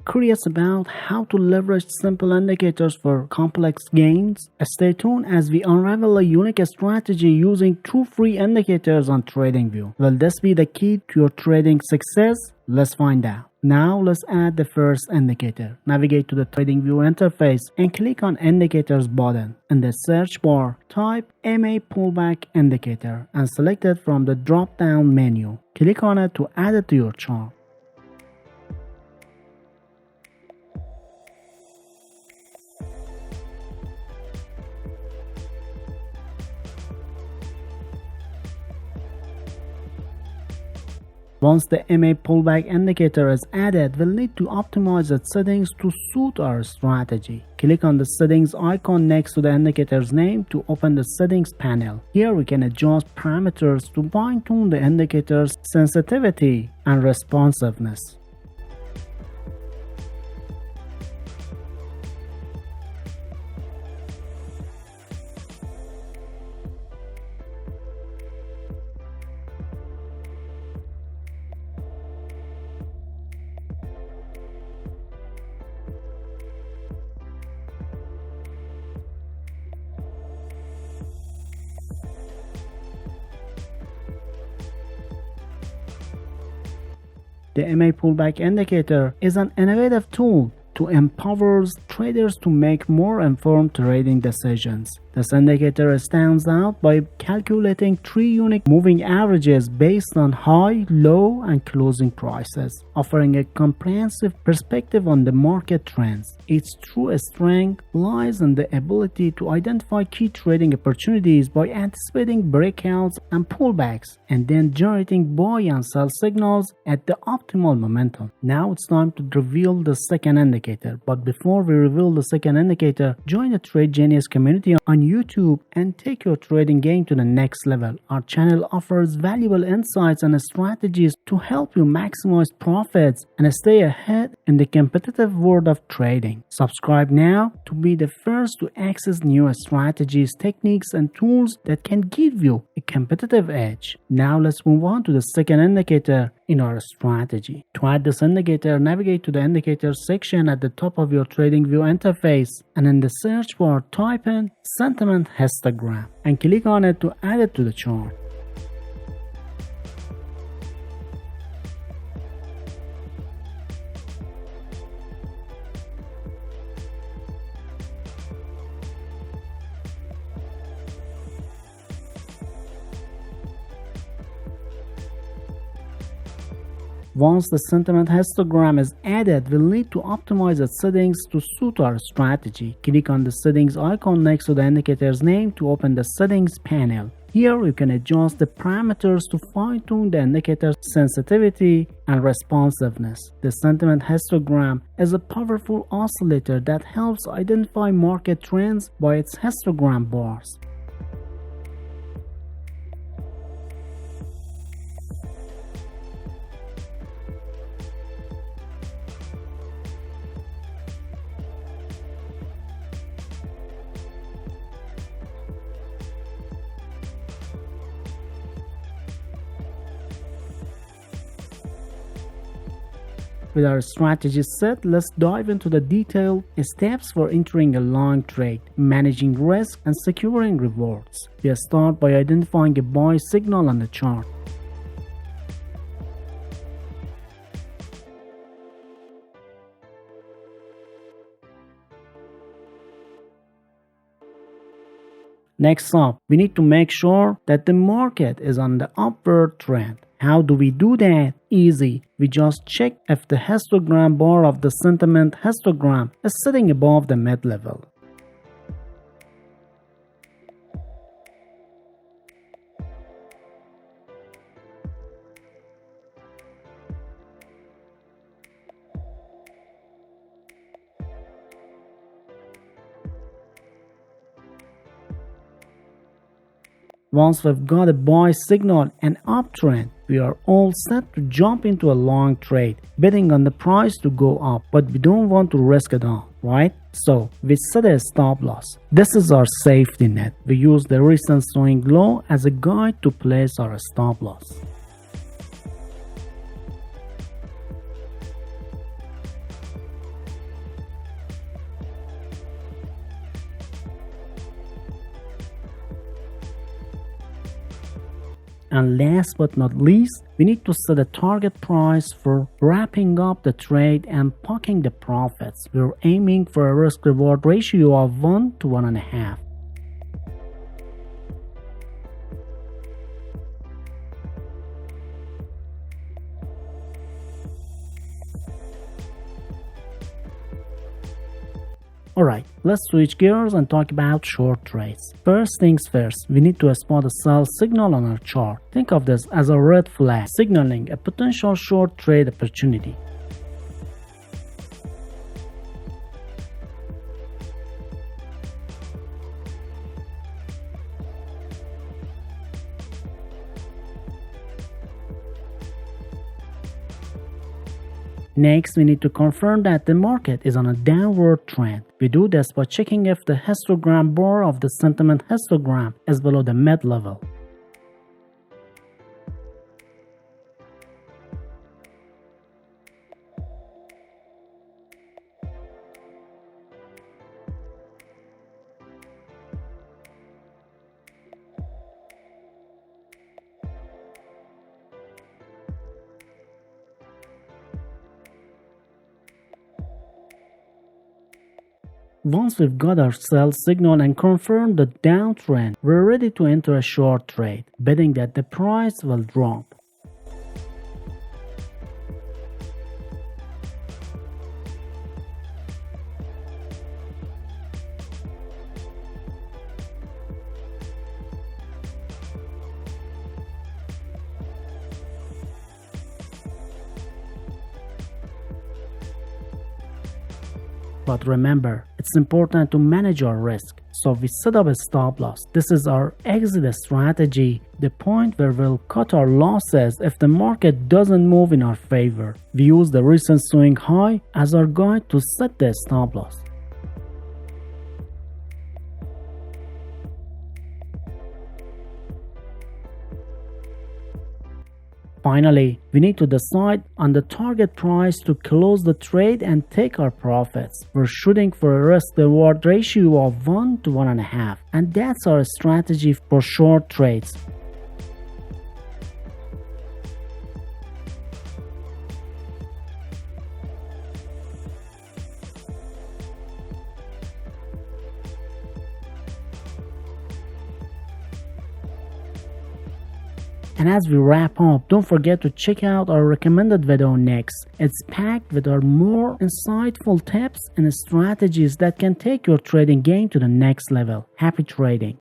Curious about how to leverage simple indicators for complex gains? Stay tuned as we unravel a unique strategy using two free indicators on TradingView. Will this be the key to your trading success? Let's find out. Now let's add the first indicator. Navigate to the TradingView interface and click on Indicators button. In the search bar, type MA Pullback Indicator and select it from the drop-down menu. Click on it to add it to your chart. Once the MA pullback indicator is added, we'll need to optimize its settings to suit our strategy. Click on the settings icon next to the indicator's name to open the settings panel. Here we can adjust parameters to fine-tune the indicator's sensitivity and responsiveness. The MA pullback indicator is an innovative tool to empower traders to make more informed trading decisions. This indicator stands out by calculating three unique moving averages based on high, low, and closing prices, offering a comprehensive perspective on the market trends. Its true strength lies in the ability to identify key trading opportunities by anticipating breakouts and pullbacks, and then generating buy and sell signals at the optimal momentum. Now it's time to reveal the second indicator. But before we reveal the second indicator, join the TradeGenius community on YouTube and take your trading game to the next level. Our channel offers valuable insights and strategies to help you maximize profits and stay ahead in the competitive world of trading. Subscribe now to be the first to access new strategies, techniques, and tools that can give you a competitive edge. Now let's move on to the second indicator in our strategy. To add this indicator, navigate to the indicators section at the top of your TradingView interface, and in the search bar type in sentiment histogram and click on it to add it to the chart. Once the sentiment histogram is added, we'll need to optimize its settings to suit our strategy. Click on the settings icon next to the indicator's name to open the settings panel. Here you can adjust the parameters to fine-tune the indicator's sensitivity and responsiveness. The sentiment histogram is a powerful oscillator that helps identify market trends by its histogram bars. With our strategy set, let's dive into the detailed steps for entering a long trade, managing risk, and securing rewards. We start by identifying a buy signal on the chart. Next up, we need to make sure that the market is on the upward trend. How do we do that? Easy. We just check if the histogram bar of the sentiment histogram is sitting above the mid-level. Once we've got a buy signal and uptrend, we are all set to jump into a long trade, betting on the price to go up, but we don't want to risk it all, right? So we set a stop loss. This is our safety net. We use the recent swing low as a guide to place our stop loss. And last but not least, we need to set a target price for wrapping up the trade and poking the profits. We're aiming for a risk-reward ratio of 1 to 1.5. Alright, let's switch gears and talk about short trades. First things first, we need to spot a sell signal on our chart. Think of this as a red flag signaling a potential short trade opportunity. Next, we need to confirm that the market is on a downward trend. We do this by checking if the histogram bar of the sentiment histogram is below the mid level. Once we've got our sell signal and confirmed the downtrend, we're ready to enter a short trade, betting that the price will drop. But remember, it's important to manage our risk. So we set up a stop loss. This is our exit strategy, the point where we'll cut our losses if the market doesn't move in our favor. We use the recent swing high as our guide to set the stop loss. Finally, we need to decide on the target price to close the trade and take our profits. We're shooting for a risk-reward ratio of 1 to 1.5, and that's our strategy for short trades. And as we wrap up, don't forget to check out our recommended video next. It's packed with our more insightful tips and strategies that can take your trading game to the next level. Happy trading!